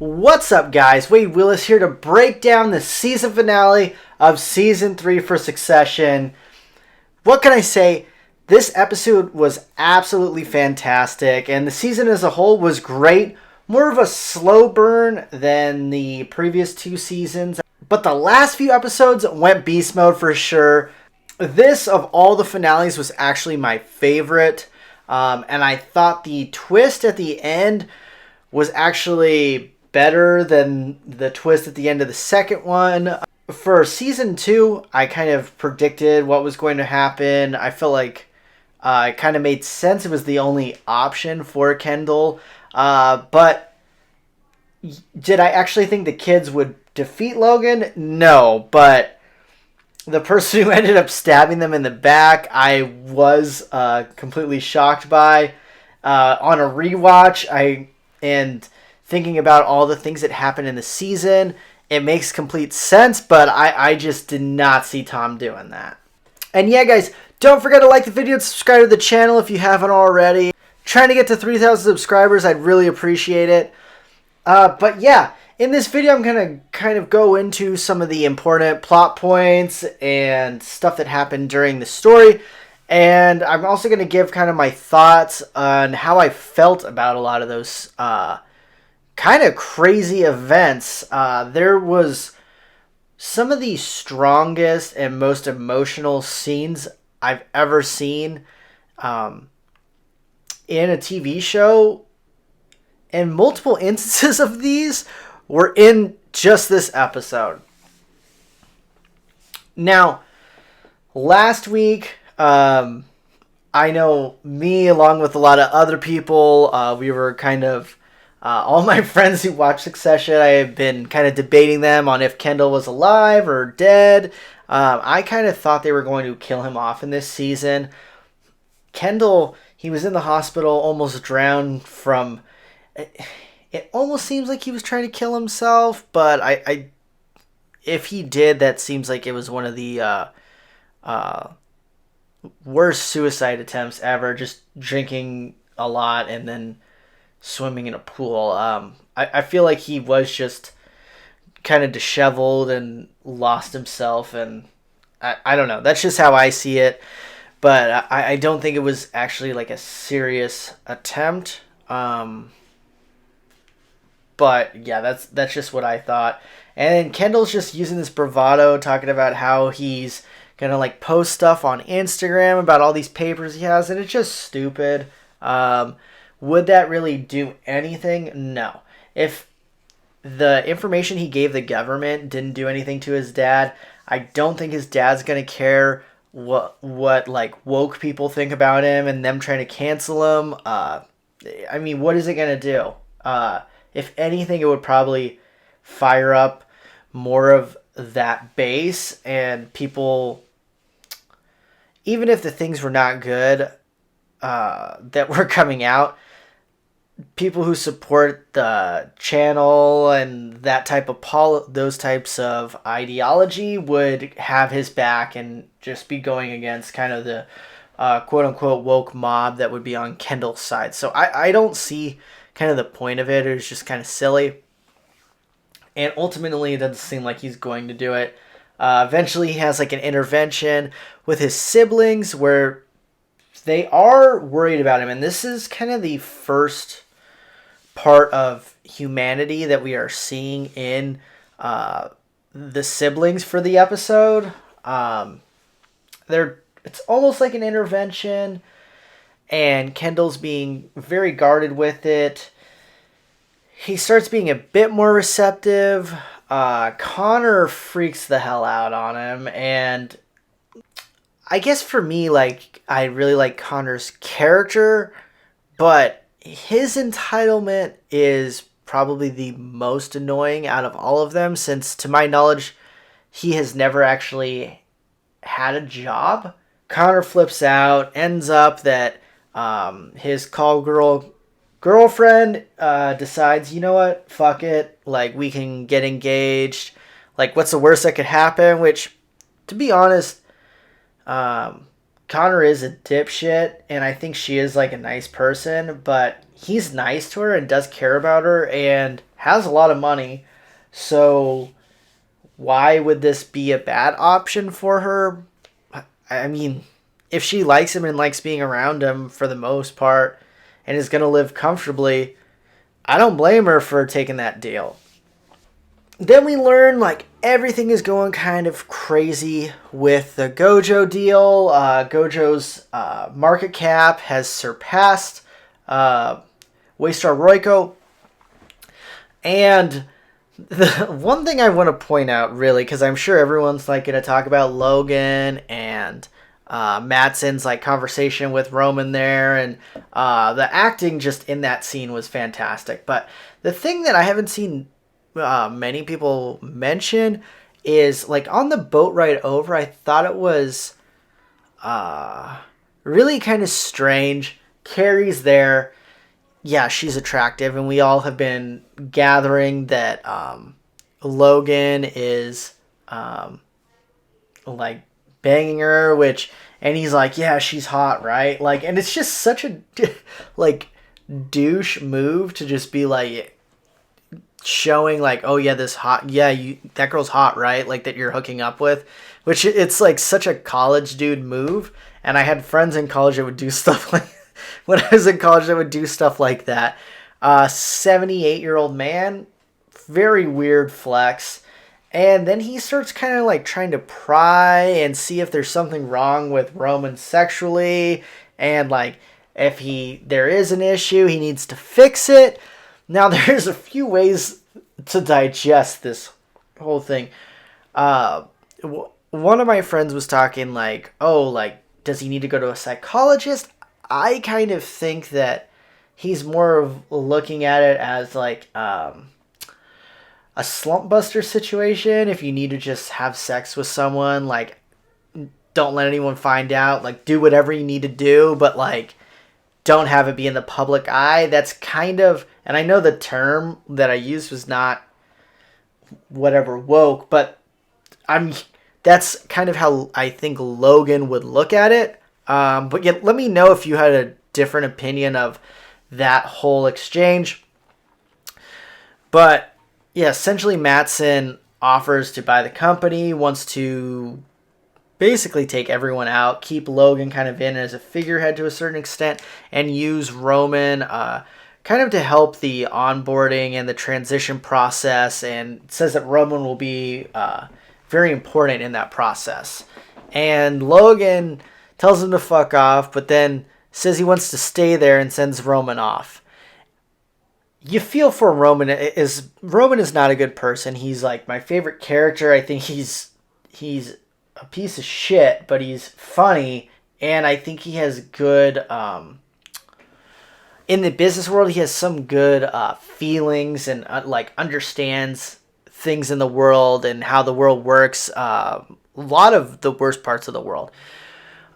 What's up, guys? Wade Willis here to break down the season finale of Season 3 for Succession. What can I say? This episode was absolutely fantastic, and the season as a whole was great. More of a slow burn than the previous two seasons, but the last few episodes went beast mode for sure. This, of all the finales, was actually my favorite, and I thought the twist at the end was actually better than the twist at the end of the second one. For season 2, I kind of predicted what was going to happen. I feel like it kind of made sense. It was the only option for Kendall. But did I actually think the kids would defeat Logan? No, but the person who ended up stabbing them in the back, I was completely shocked by. On a rewatch, and thinking about all the things that happened in the season, it makes complete sense, but I just did not see Tom doing that. And yeah, guys, don't forget to like the video and subscribe to the channel if you haven't already. Trying to get to 3,000 subscribers, I'd really appreciate it. But yeah, in this video, I'm going to kind of go into some of the important plot points and stuff that happened during the story. And I'm also going to give kind of my thoughts on how I felt about a lot of those kind of crazy events. There was some of the strongest and most emotional scenes I've ever seen in a TV show. And multiple instances of these were in just this episode. Now, last week, I know me, along with a lot of other people, we were kind of, all my friends who watch Succession, I have been kind of debating them on if Kendall was alive or dead. I kind of thought they were going to kill him off in this season. Kendall, he was in the hospital, almost drowned from... It almost seems like he was trying to kill himself, but if he did, that seems like it was one of the worst suicide attempts ever. Just drinking a lot and then swimming in a pool. I feel like he was just kind of disheveled and lost himself, and I don't know. That's just how I see it, but I don't think it was actually like a serious attempt. But yeah, that's just what I thought. And Kendall's just using this bravado, talking about how he's gonna like post stuff on Instagram about all these papers he has, and it's just stupid. Would that really do anything? No. If the information he gave the government didn't do anything to his dad, I don't think his dad's gonna care what like woke people think about him and them trying to cancel him. I mean, what is it gonna do? If anything, it would probably fire up more of that base, and people, even if the things were not good that were coming out, people who support the channel and that type of those types of ideology would have his back and just be going against kind of the quote-unquote woke mob that would be on Kendall's side. So I don't see kind of the point of it. It was just kind of silly. And ultimately, it doesn't seem like he's going to do it. Eventually, he has like an intervention with his siblings where they are worried about him. And this is kind of the first part of humanity that we are seeing in the siblings for the episode. It's almost like an intervention, and Kendall's being very guarded with it. He starts being a bit more receptive. Connor freaks the hell out on him, and I guess for me, like, I really like Connor's character, but his entitlement is probably the most annoying out of all of them, since to my knowledge, he has never actually had a job. Connor flips out, ends up that his girlfriend decides, you know what, fuck it, like, we can get engaged. Like, what's the worst that could happen? Which, to be honest, Connor is a dipshit, and I think she is like a nice person, but he's nice to her and does care about her and has a lot of money, so why would this be a bad option for her? I mean, if she likes him and likes being around him for the most part and is going to live comfortably, I don't blame her for taking that deal. Then we learn like everything is going kind of crazy with the Gojo deal. Gojo's market cap has surpassed Waystar Royco. And the one thing I want to point out, really, because I'm sure everyone's like going to talk about Logan and Madsen's like conversation with Roman there, and the acting just in that scene was fantastic. But the thing that I haven't seen many people mention is like on the boat ride over, I thought it was really kind of strange. Carrie's there. Yeah, she's attractive, and we all have been gathering that Logan is like banging her, and he's like, yeah, she's hot, right? Like, and it's just such a like douche move to just be like showing like, oh yeah, that girl's hot, right? Like that you're hooking up with, which it's like such a college dude move. And I had friends in college that would do stuff like when I was in college that would do stuff like that. 78-year-old man, very weird flex. And then he starts kind of like trying to pry and see if there's something wrong with Roman sexually, and like if there is an issue, he needs to fix it. Now there's a few ways to digest this whole thing. One of my friends was talking like, oh, like, does he need to go to a psychologist? I kind of think that he's more of looking at it as like a slump buster situation. If you need to just have sex with someone, like, don't let anyone find out, like, do whatever you need to do, but like don't have it be in the public eye. That's kind of, and I know the term that I used was not whatever woke, but that's kind of how I think Logan would look at it. But yeah, let me know if you had a different opinion of that whole exchange. But yeah, essentially Madsen offers to buy the company, wants to basically take everyone out, keep Logan kind of in as a figurehead to a certain extent, and use Roman kind of to help the onboarding and the transition process, and says that Roman will be very important in that process. And Logan tells him to fuck off, but then says he wants to stay there and sends Roman off. You feel for Roman. Roman is not a good person. He's like my favorite character. I think he's a piece of shit, but he's funny, and I think he has good in the business world, he has some good feelings and like understands things in the world and how the world works, a lot of the worst parts of the world,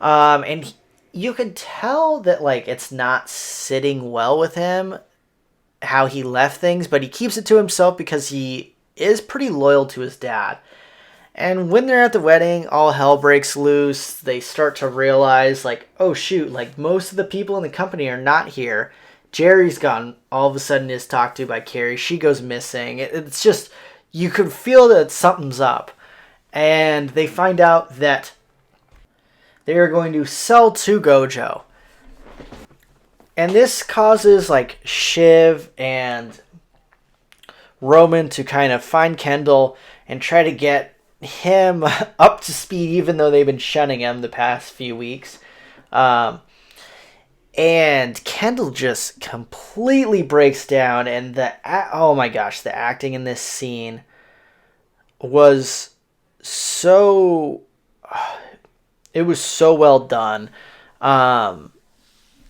and you can tell that like it's not sitting well with him how he left things, but he keeps it to himself because he is pretty loyal to his dad. And when they're at the wedding, all hell breaks loose. They start to realize, like, oh shoot, like most of the people in the company are not here. Jerry's gone. All of a sudden is talked to by Carrie. She goes missing. It's just, you can feel that something's up. And they find out that they are going to sell to Gojo. And this causes, like, Shiv and Roman to kind of find Kendall and try to get him up to speed, even though they've been shunning him the past few weeks. And Kendall just completely breaks down, and oh my gosh, the acting in this scene was so, it was so well done.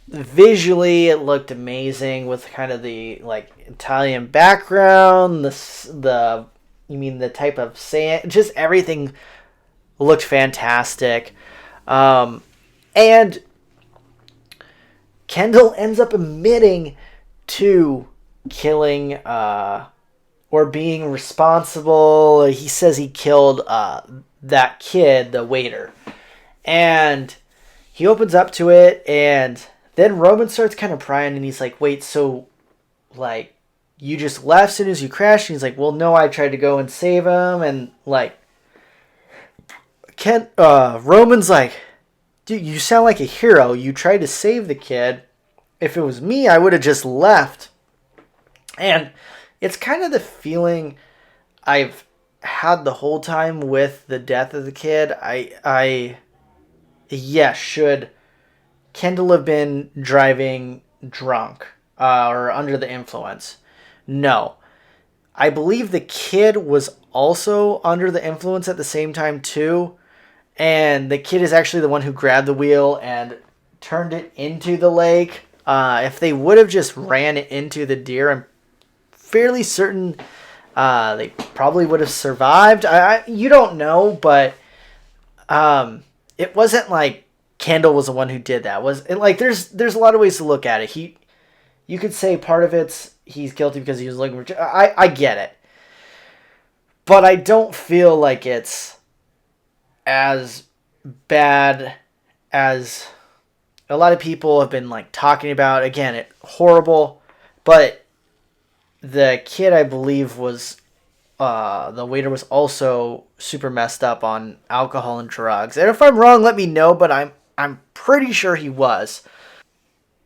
Visually, it looked amazing with kind of the like Italian background, the type of sand, just everything looked fantastic. And Kendall ends up admitting to killing or being responsible. He says he killed that kid, the waiter. And he opens up to it, and then Roman starts kind of prying, and he's like, wait, so, like, you just left as soon as you crashed. And he's like, well, no, I tried to go and save him. And like, Roman's like, dude, you sound like a hero. You tried to save the kid. If it was me, I would have just left. And it's kind of the feeling I've had the whole time with the death of the kid. Should Kendall have been driving drunk or under the influence? No. I believe the kid was also under the influence at the same time too. And the kid is actually the one who grabbed the wheel and turned it into the lake. If they would have just ran it into the deer, I'm fairly certain they probably would have survived. You don't know, but it wasn't like Kendall was the one who did that. There's a lot of ways to look at it. You could say part of it's he's guilty because he was looking for. I get it, but I don't feel like it's as bad as a lot of people have been like talking about. Again, horrible, but the kid, I believe, was the waiter was also super messed up on alcohol and drugs. And if I'm wrong, let me know, but I'm pretty sure he was.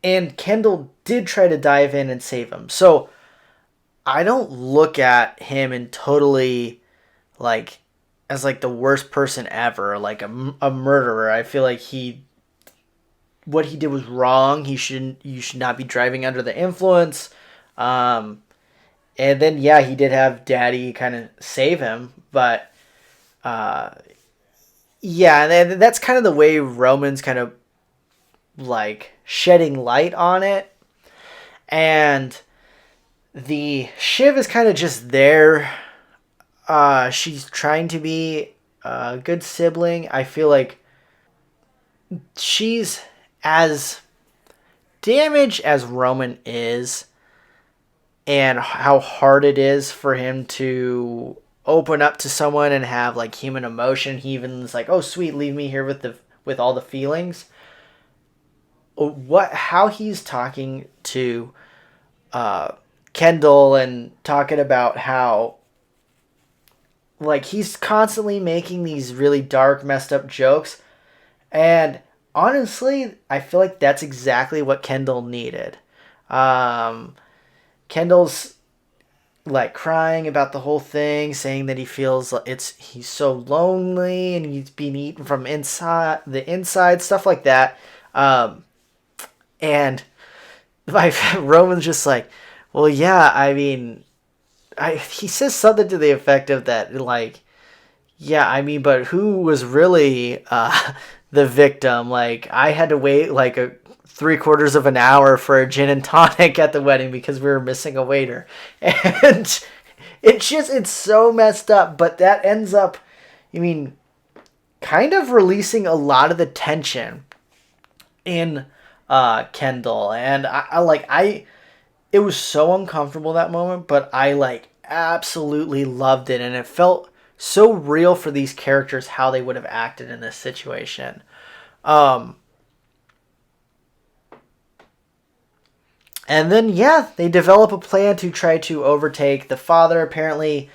And Kendall did try to dive in and save him. So I don't look at him in totally like as like the worst person ever, like a murderer. I feel like what he did was wrong. You should not be driving under the influence. And then he did have Daddy kind of save him, but and that's kind of the way Roman's kind of like shedding light on it. And the Shiv is kind of just there. She's trying to be a good sibling. I feel like she's as damaged as Roman is, and how hard it is for him to open up to someone and have like human emotion. He even is like, "Oh, sweet, leave me here with all the feelings." How he's talking to Kendall and talking about how like he's constantly making these really dark, messed up jokes, and honestly, I feel like that's exactly what Kendall needed. Kendall's like crying about the whole thing, saying that he feels he's so lonely and he's being eaten from the inside, stuff like that. And Roman's just like, well, yeah, I mean, he says something to the effect of that, like, yeah, I mean, but who was really the victim? Like, I had to wait like 3/4 of an hour for a gin and tonic at the wedding because we were missing a waiter. And it's so messed up, but that ends up, I mean, kind of releasing a lot of the tension in Kendall. And it was so uncomfortable that moment, but I like absolutely loved it. And it felt so real for these characters, how they would have acted in this situation. And then, they develop a plan to try to overtake the father. Apparently,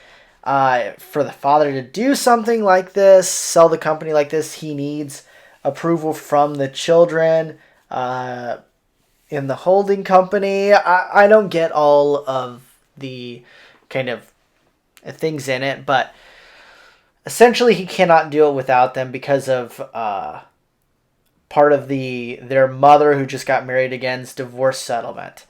for the father to do something like this, sell the company like this, he needs approval from the children in the holding company. I don't get all of the kind of things in it, but essentially he cannot do it without them because of part of their mother, who just got married again's divorce settlement.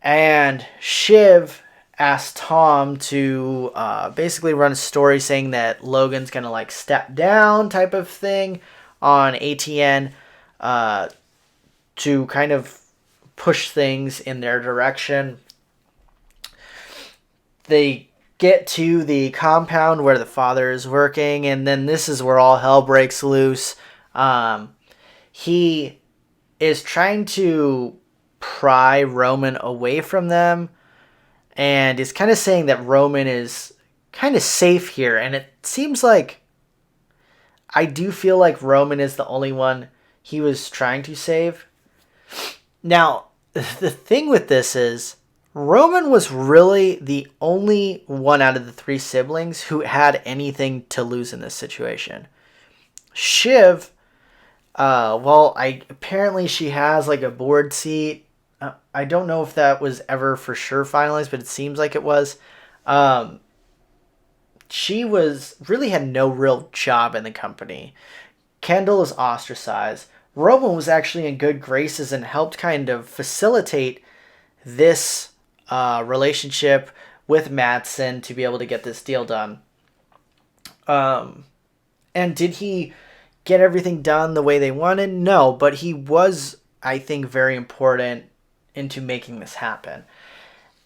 And Shiv asked Tom to basically run a story saying that Logan's gonna like step down type of thing on ATN to kind of push things in their direction. They get to the compound where the father is working, and then this is where all hell breaks loose. He is trying to pry Roman away from them, and is kind of saying that Roman is kind of safe here. And it seems like, I do feel like Roman is the only one he was trying to save. Now, the thing with this is, Roman was really the only one out of the three siblings who had anything to lose in this situation. Shiv, apparently she has like a board seat. I don't know if that was ever for sure finalized, but it seems like it was. Um, she was really had no real job in the company. Kendall is ostracized. Roman was actually in good graces and helped kind of facilitate this relationship with Matsson to be able to get this deal done. And did he get everything done the way they wanted? No, but he was, I think, very important into making this happen.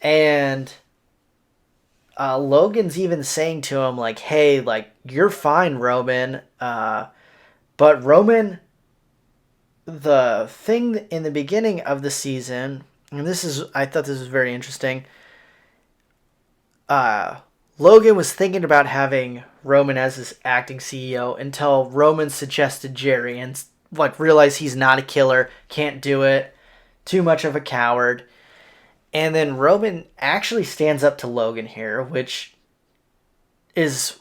And Logan's even saying to him, like, hey, like, you're fine, Roman. But Roman, the thing in the beginning of the season, and I thought this was very interesting. Logan was thinking about having Roman as his acting CEO until Roman suggested Jerry and like realized he's not a killer, can't do it, too much of a coward. And then Roman actually stands up to Logan here, which is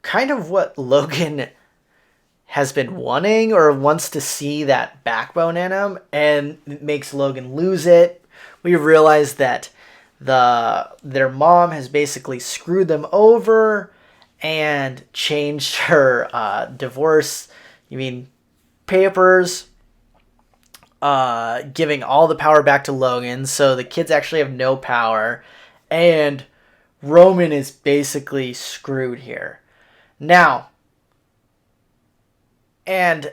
kind of what Logan has been wanting or wants to see that backbone in him, and it makes Logan lose it. We realize that their mom has basically screwed them over and changed her divorce papers, giving all the power back to Logan, so the kids actually have no power, and Roman is basically screwed here. Now, and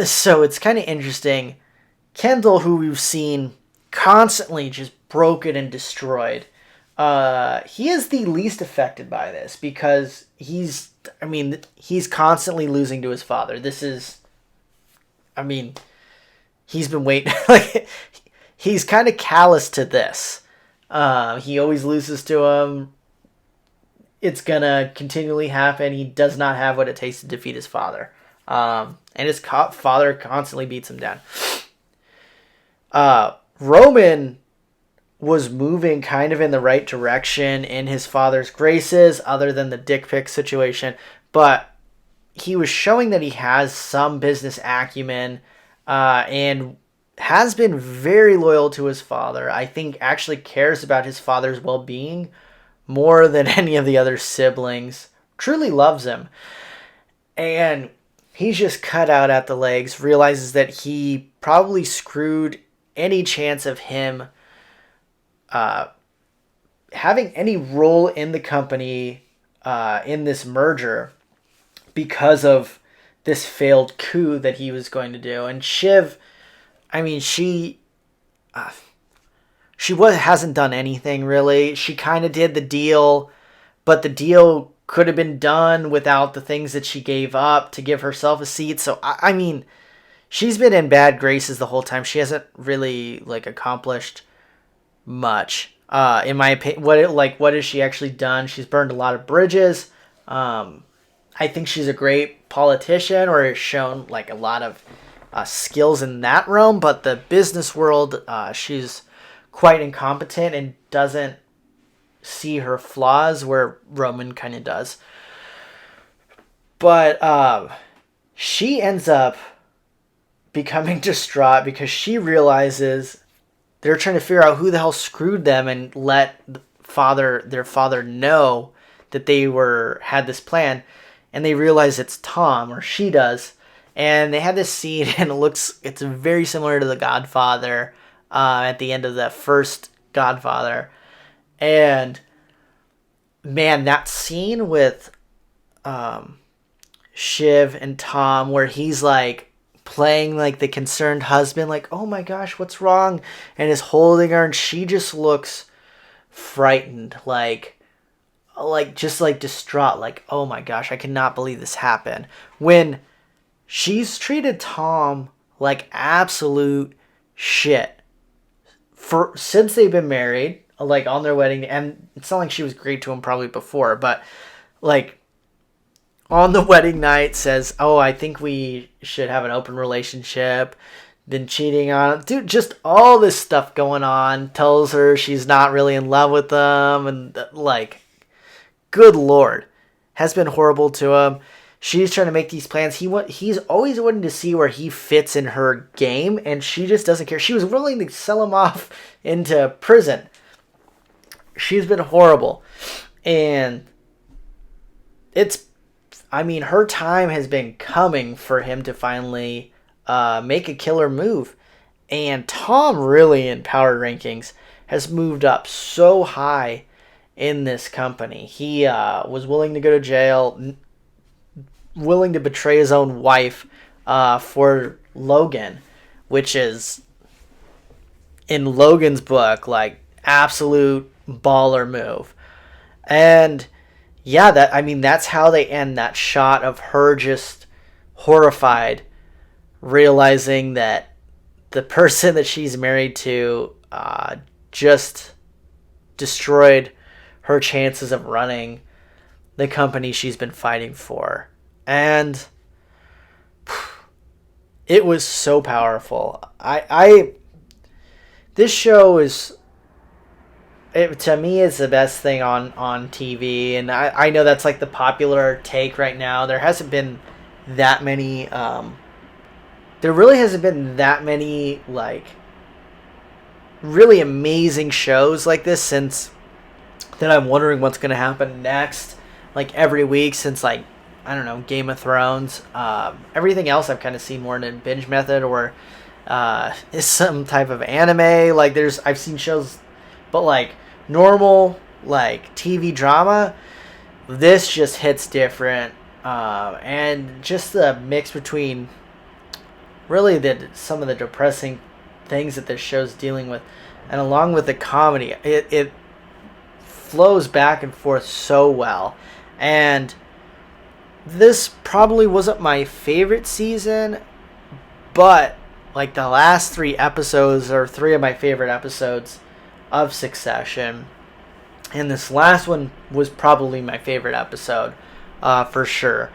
so it's kind of interesting. Kendall, who we've seen constantly just broken and destroyed, he is the least affected by this because he's constantly losing to his father. He's been waiting. Like, he's kind of callous to this. He always loses to him. It's gonna continually happen. He does not have what it takes to defeat his father. And his father constantly beats him down. Roman was moving kind of in the right direction in his father's graces, other than the dick pic situation. But he was showing that he has some business acumen, and has been very loyal to his father. I think actually cares about his father's well-being more than any of the other siblings. Truly loves him. And he's just cut out at the legs, realizes that he probably screwed any chance of him having any role in the company in this merger because of this failed coup that he was going to do. And Shiv, she hasn't done anything really. She kind of did the deal, but the deal could have been done without the things that she gave up to give herself a seat. So she's been in bad graces the whole time. She hasn't really accomplished much. In my opinion, what has she actually done? She's burned a lot of bridges. I think she's a great politician, or has shown a lot of skills in that realm. But the business world, she's quite incompetent and doesn't see her flaws where Roman kind of does. But she ends up becoming distraught because she realizes they're trying to figure out who the hell screwed them and let their father know that they had this plan, and they realize it's Tom, or she does, and they have this scene, and it's very similar to The Godfather, at the end of the first Godfather. And man, that scene with Shiv and Tom, where he's playing the concerned husband, oh my gosh, what's wrong, and is holding her, and she just looks frightened, distraught, oh my gosh, I cannot believe this happened, when she's treated Tom like absolute shit since they've been married, on their wedding. And it's not like she was great to him probably before, but on the wedding night says, oh, I think we should have an open relationship. been cheating on, dude, just all this stuff going on. Tells her she's not really in love with him, and like, good lord, has been horrible to him. She's trying to make these plans. He's always wanting to see where he fits in her game, and she just doesn't care. She was willing to sell him off into prison. She's been horrible. And her time has been coming for him to finally make a killer move. And Tom really, in power rankings, has moved up so high in this company. He was willing to go to jail, willing to betray his own wife for Logan, which is, in Logan's book, like, absolute baller move. And yeah, that's how they end that shot of her just horrified, realizing that the person that she's married to just destroyed her chances of running the company she's been fighting for. And it was so powerful. This show is, to me, is the best thing on TV, and I know that's like the popular take right now. There hasn't been that many. There really hasn't been that many like really amazing shows like this since that I'm wondering what's going to happen next. Like every week since, like, I don't know, Game of Thrones. Everything else I've kind of seen more in a binge method or is some type of anime. Like I've seen shows, but like normal like TV drama, this just hits different. And just the mix between really some of the depressing things that this show's dealing with, and along with the comedy, it flows back and forth so well. And this probably wasn't my favorite season, but like the last 3 episodes are 3 of my favorite episodes of Succession, and this last one was probably my favorite episode for sure.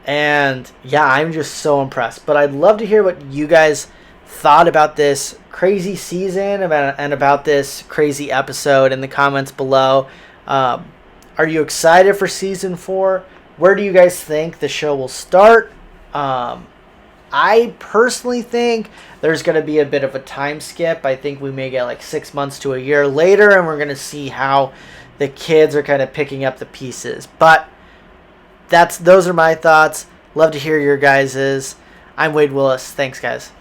And yeah, I'm just so impressed. But I'd love to hear what you guys thought about this crazy season and about this crazy episode in the comments below. Are you excited for season 4? Where do you guys think the show will start? I personally think there's going to be a bit of a time skip. I think we may get like 6 months to a year later, and we're going to see how the kids are kind of picking up the pieces. But those are my thoughts. Love to hear your guys's. I'm Wade Willis. Thanks, guys.